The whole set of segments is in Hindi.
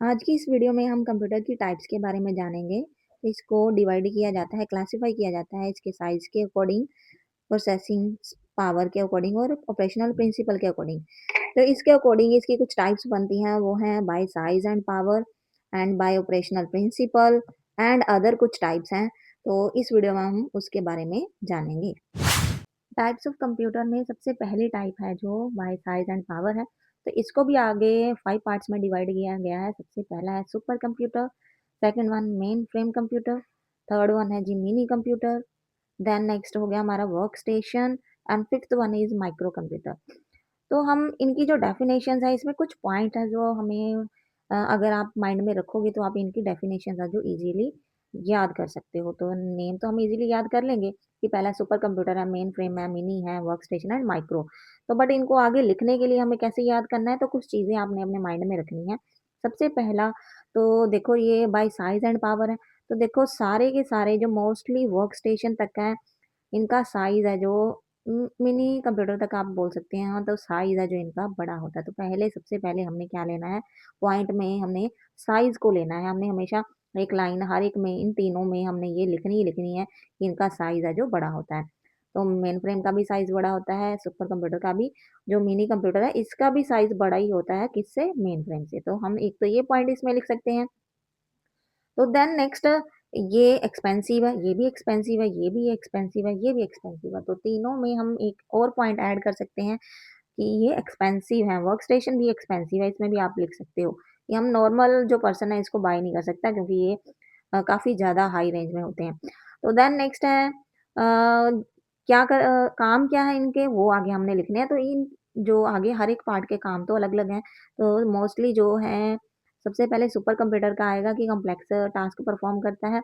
आज की इस वीडियो में हम कंप्यूटर की टाइप्स के बारे में जानेंगे। इसको डिवाइड किया जाता है, क्लासिफाई किया जाता है इसके साइज के अकॉर्डिंग, प्रोसेसिंग पावर के अकॉर्डिंग और ऑपरेशनल प्रिंसिपल के अकॉर्डिंग। तो इसके अकॉर्डिंग इसकी कुछ टाइप्स बनती हैं, वो हैं by size and power and by operational principle and other कुछ टाइप्स हैं। तो इस वीडियो में हम उसके बारे में जानेंगे। टाइप्स ऑफ कंप्यूटर में सबसे पहली टाइप है जो बाय साइज एंड पावर है। तो इसको भी आगे 5 पार्ट्स में डिवाइड किया गया है। सबसे पहला है super computer, second one main frame computer, third one है जी मिनी कंप्यूटर, देन नेक्स्ट हो गया हमारा work station and fifth one is micro computer. तो हम इनकी जो डेफिनेशंस है इसमें कुछ पॉइंट है जो हमें अगर आप माइंड में रखोगे तो आप इनकी डेफिनेशंस है जो इजीली याद कर सकते हो। तो नेम तो हम इजीली याद कर लेंगे कि पहला सुपर कंप्यूटर है, मेन फ्रेम है, मिनी है, वर्क स्टेशन है, माइक्रो। तो बट इनको आगे लिखने के लिए हमें कैसे याद करना है, तो कुछ चीज़ें आपने अपने माइंड में रखनी है। सबसे पहला तो देखो ये बाय साइज एंड पावर है। तो देखो सारे के सारे जो मोस्टली वर्क स्टेशन तक है, इनका साइज़ है जो मिनी कंप्यूटर तक आप बोल सकते हैं। हाँ, तो साइज़ है जो इनका बड़ा होता है। तो पहले सबसे पहले हमने क्या लेना है, पॉइंट में हमने साइज़ को लेना है। हमने हमेशा एक लाइन हर एक में इन तीनों में हमने ये लिखनी ही लिखनी है कि इनका साइज़ है जो बड़ा होता है। तो मेन फ्रेम का भी साइज़ बड़ा होता है, सुपर कंप्यूटर का भी, जो मिनी कंप्यूटर है इसका भी साइज़ बड़ा ही होता है किससे? मेन फ्रेम से। तो हम एक तो ये पॉइंट इसमें लिख सकते हैं। तो देन नेक्स्ट ये एक्सपेंसिव है, ये भी एक्सपेंसिव है, ये भी एक्सपेंसिव है, ये भी एक्सपेंसिव है। तो तीनों में हम एक और पॉइंट ऐड कर सकते हैं कि ये एक्सपेंसिव है। वर्क स्टेशन भी एक्सपेंसिव है, इसमें भी आप लिख सकते हो। ये हम नॉर्मल जो पर्सन है इसको बाय नहीं कर सकता क्योंकि ये काफ़ी ज़्यादा हाई रेंज में होते हैं। तो देन नेक्स्ट है काम क्या है इनके वो आगे हमने लिखने हैं। तो इन जो आगे हर एक पार्ट के काम तो अलग-अलग हैं। तो मोस्टली जो है सबसे पहले सुपर कंप्यूटर का आएगा कि कॉम्प्लेक्स टास्क परफॉर्म करता है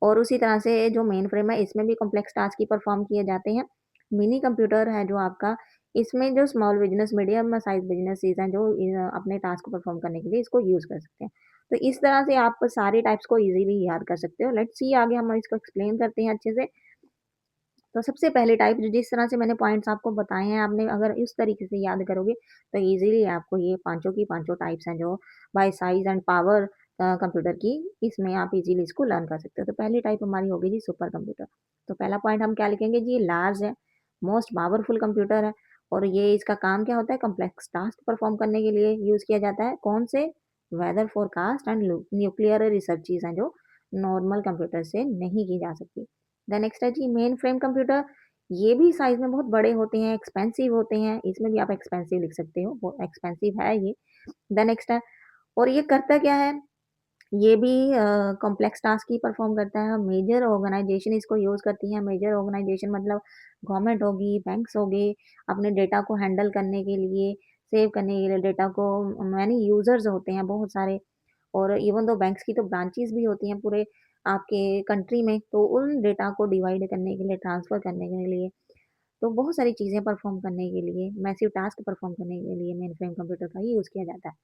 और उसी तरह से जो मेन फ्रेम है इसमें भी कॉम्प्लेक्स टास्क ही परफॉर्म किए जाते हैं। मिनी कंप्यूटर है जो आपका, इसमें जो small business, medium size businesses हैं जो अपने टास्क परफॉर्म करने के लिए इसको यूज़ कर सकते हैं। तो इस तरह से आप सारे टाइप्स को ईज़िली याद कर सकते हो। लेट्स सी आगे हम इसको एक्सप्लेन करते हैं अच्छे से। तो सबसे पहले टाइप जो जिस तरह से मैंने पॉइंट्स आपको बताए हैं, आपने अगर इस तरीके से याद करोगे, तो ईज़िली आपको ये पाँचों की पाँचों टाइप्स हैं जो by size and power computer की, इसमें आप ईज़िली इसको लर्न कर सकते हो। तो पहली टाइप हमारी हो गई जी सुपर कंप्यूटर। तो पहला पॉइंट हम क्या लिखेंगे जी, लार्ज है, मोस्ट पावरफुल कंप्यूटर है और ये इसका काम क्या होता है, कॉम्प्लेक्स टास्क परफॉर्म करने के लिए यूज़ किया जाता है। कौन से? Weather forecast and nuclear research चीज़ हैं जो नॉर्मल कंप्यूटर से नहीं की जा सकती। देन नेक्स्ट है जी मेन फ्रेम कंप्यूटर। ये भी साइज़ में बहुत बड़े होते हैं, एक्सपेंसिव होते हैं, इसमें भी आप एक्सपेंसिव लिख सकते हो, वो एक्सपेंसिव है ये। देन नेक्स्ट है और ये करता क्या है? ये भी कॉम्प्लेक्स टास्क ही परफ़ॉर्म करता है। मेजर ऑर्गनाइज़ेशन इसको यूज़ करती हैं। मेजर ऑर्गनाइज़ेशन मतलब गवर्नमेंट होगी, बैंक्स हो गए, अपने डेटा को हैंडल करने के लिए, सेव करने के लिए डेटा को, मैनी यूज़र्स होते हैं बहुत सारे। और इवन दो बैंक्स की तो ब्रांचेज़ भी होती हैं पूरे आपके कंट्री में, तो उन डेटा को डिवाइड करने के लिए, ट्रांसफ़र करने के लिए, तो बहुत सारी चीज़ें परफ़ॉर्म करने के लिए, मैसिव टास्क परफ़ॉर्म करने के लिए मेनफ्रेम कंप्यूटर का ही यूज़ किया जाता है।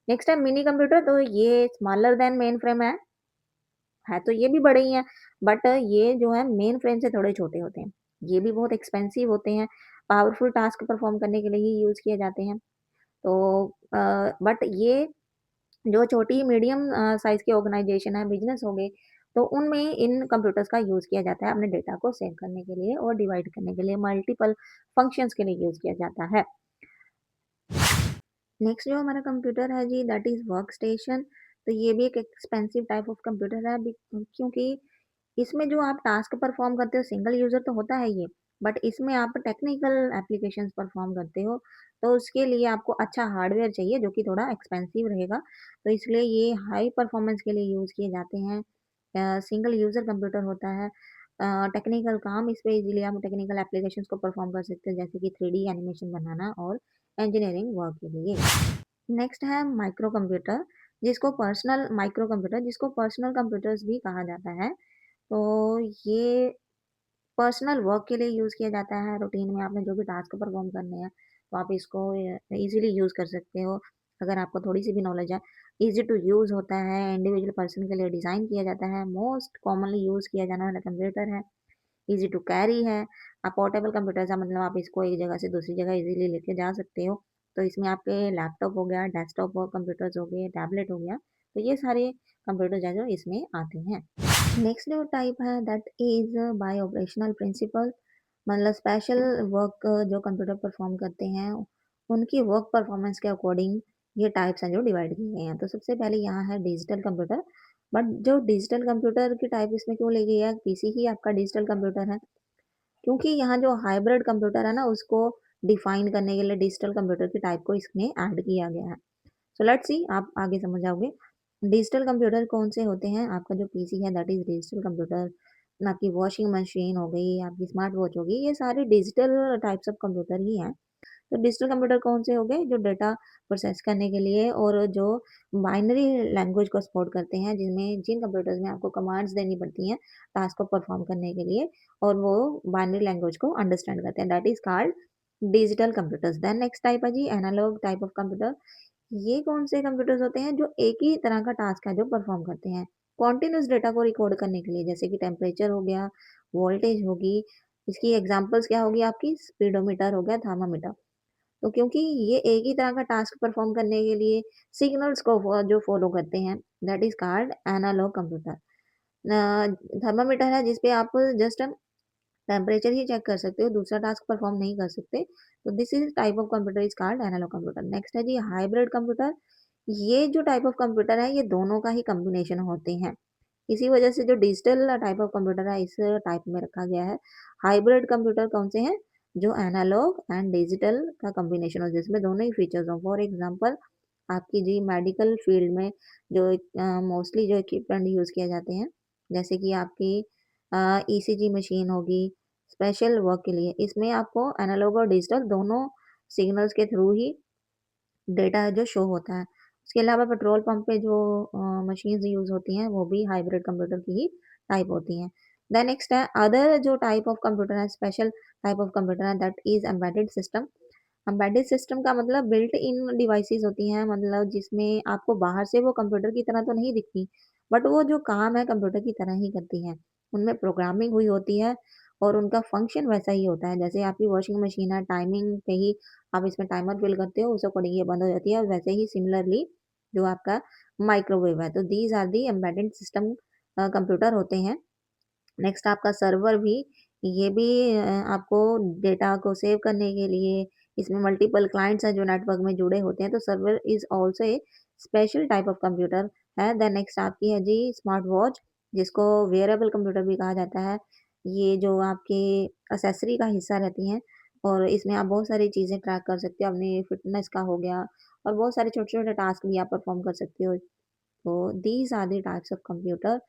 नेक्स्ट है मिनी कंप्यूटर। तो ये स्मॉलर दैन मेनफ्रेम है तो ये भी बड़े ही हैं, बट ये जो है मेन फ्रेम से थोड़े छोटे होते हैं। ये भी बहुत एक्सपेंसिव होते हैं, पावरफुल टास्क परफ़ॉर्म करने के लिए ही यूज़ किए जाते हैं। तो बट ये जो छोटी मीडियम साइज़ की ऑर्गनाइज़ेशन है, बिज़नेस हो गए, तो उनमें इन कंप्यूटर्स का यूज़ किया जाता है अपने डेटा को सेव करने के लिए और डिवाइड करने के लिए, मल्टीपल फंक्शंस के लिए यूज़ किया जाता है। नेक्स्ट जो हमारा कंप्यूटर है जी दैट इज़ वर्क स्टेशन। तो ये भी एक एक्सपेंसिव टाइप ऑफ कंप्यूटर है क्योंकि इसमें जो आप टास्क परफॉर्म करते हो, सिंगल यूज़र तो होता है ये, बट इसमें आप टेक्निकल एप्लीकेशंस परफॉर्म करते हो, तो उसके लिए आपको अच्छा हार्डवेयर चाहिए जो कि थोड़ा एक्सपेंसिव रहेगा। तो इसलिए ये हाई परफॉर्मेंस के लिए यूज़ किए जाते हैं। सिंगल यूज़र कंप्यूटर होता है। टेक्निकल काम इस पे इज़िली आप टेक्निकल एप्लीकेशंस को परफॉर्म कर सकते हो जैसे कि 3D एनिमेशन बनाना और इंजीनियरिंग वर्क के लिए। नेक्स्ट है माइक्रो कंप्यूटर, जिसको पर्सनल कंप्यूटर्स भी कहा जाता है। तो ये पर्सनल वर्क के लिए यूज़ किया जाता है। रूटीन में आपने जो भी टास्क परफॉर्म करने हैं, तो आप इसको ईज़िली यूज़ कर सकते हो, अगर आपको थोड़ी-सी भी नॉलेज है। ईज़ी टू यूज़ होता है, इंडिविजुअल पर्सन के लिए डिज़ाइन किया जाता है, मोस्ट कॉमनली यूज़ किया जाने वाला कंप्यूटर है, ईज़ी टू कैरी है। पोर्टेबल कंप्यूटर्स है, मतलब आप इसको एक जगह से दूसरी जगह ईज़िली लेके जा सकते हो। तो इसमें आपके लैपटॉप हो गया, डेस्कटॉप कंप्यूटर्स हो गए, टैबलेट हो गया, तो ये सारे कंप्यूटर्स हैं जो इसमें आते हैं। नेक्स्ट जो टाइप है that is by operational principle, मतलब स्पेशल वर्क जो कंप्यूटर परफॉर्म करते हैं, उनकी वर्क परफॉर्मेंस के अकॉर्डिंग ये टाइप्स हैं जो डिवाइड किए गए हैं। तो सबसे पहले यहाँ है डिजिटल कंप्यूटर, बट जो डिजिटल कंप्यूटर की टाइप इसमें क्यों ली गई है, पीसी ही आपका डिजिटल कंप्यूटर है, क्योंकि यहाँ जो हाइब्रिड कंप्यूटर है ना, उसको डिफाइन करने के लिए डिजिटल कंप्यूटर की टाइप को इसमें ऐड किया गया है। सो लेट्स सी, आप आगे समझ जाओगे। डिजिटल कंप्यूटर कौन से होते हैं? आपका जो पीसी है दैट इज डिजिटल कंप्यूटर, आपकी वॉशिंग मशीन हो गई, आपकी स्मार्ट वॉच होगी, ये सारे डिजिटल टाइप्स ऑफ कंप्यूटर ही हैं। तो डिजिटल कंप्यूटर कौन से हो गए? जो डेटा प्रोसेस करने के लिए और जो बाइनरी लैंग्वेज को सपोर्ट करते हैं, जिनमें जिन कंप्यूटर्स में आपको कमांड्स देनी पड़ती हैं टास्क को परफॉर्म करने के लिए, और वो बाइनरी लैंग्वेज को अंडरस्टैंड करते हैं, that is called digital computers. Then next type है जी एनालॉग टाइप ऑफ कंप्यूटर। ये कौन से कंप्यूटर्स होते हैं जो एक ही तरह का टास्क है जो परफॉर्म करते हैं कॉन्टिन्यूस डेटा को रिकॉर्ड करने के लिए, जैसे कि टेम्परेचर हो गया, वोल्टेज होगी, इसकी एग्जांपल्स क्या होगी आपकी, स्पीडोमीटर हो गया, थर्मामीटर। तो क्योंकि ये एक ही तरह का टास्क परफॉर्म करने के लिए सिग्नल्स को जो फॉलो करते हैं, that is called analog computer. Thermometer है जिसपे आप जस्ट टेम्परेचर ही चेक कर सकते हो, दूसरा टास्क परफॉर्म नहीं कर सकते। तो this is type of computer is called analog computer. Next है जी हाइब्रिड कंप्यूटर। ये जो टाइप ऑफ कंप्यूटर है ये दोनों का ही कॉम्बिनेशन होते हैं, इसी वजह से जो डिजिटल टाइप ऑफ कंप्यूटर है इस टाइप में रखा गया है। हाइब्रिड कंप्यूटर कौन से हैं? जो एनालॉग एंड डिजिटल का कॉम्बिनेशन हो, जिसमें दोनों ही फीचर्स हो। फॉर एग्जांपल आपकी जी मेडिकल फील्ड में जो मोस्टली जो इक्विपमेंट यूज़ किए जाते हैं, जैसे कि आपकी ईसीजी मशीन होगी स्पेशल वर्क के लिए, इसमें आपको एनालॉग और डिजिटल दोनों सिग्नल्स के थ्रू ही डेटा है जो शो होता है। उसके अलावा पेट्रोल पंप पे जो मशीन्स यूज़ होती हैं वो भी हाइब्रिड कंप्यूटर की ही टाइप होती हैं। देन नेक्स्ट है अदर जो टाइप ऑफ कंप्यूटर है, स्पेशल टाइप ऑफ कंप्यूटर है, that is embedded system. Embedded system का मतलब बिल्ट इन डिवाइसेस होती हैं, मतलब जिसमें आपको बाहर से वो कंप्यूटर की तरह तो नहीं दिखती, बट वो जो काम है कंप्यूटर की तरह ही करती हैं। उनमें प्रोग्रामिंग हुई होती है और उनका फंक्शन वैसा ही होता है। जैसे आपकी वॉशिंग मशीन है, टाइमिंग पे ही आप इसमें टाइमर फिल करते हो, उस अकॉर्डिंग ये बंद हो जाती है, और वैसे ही सिमिलरली जो आपका माइक्रोवेव है, तो these are the embedded system computer होते हैं। नेक्स्ट आपका सर्वर भी, ये भी आपको डेटा को सेव करने के लिए, इसमें मल्टीपल क्लाइंट्स हैं जो नेटवर्क में जुड़े होते हैं, तो server is also a special type of computer है। देन नेक्स्ट आपकी है जी स्मार्ट वॉच, जिसको वेयरेबल कंप्यूटर भी कहा जाता है। ये जो आपके असेसरी का हिस्सा रहती हैं, और इसमें आप बहुत सारी चीज़ें ट्रैक कर सकते हो, अपनी फिटनेस का हो गया, और बहुत सारे छोटे छोटे टास्क भी आप परफॉर्म कर सकते हो। तो these are the types of computer.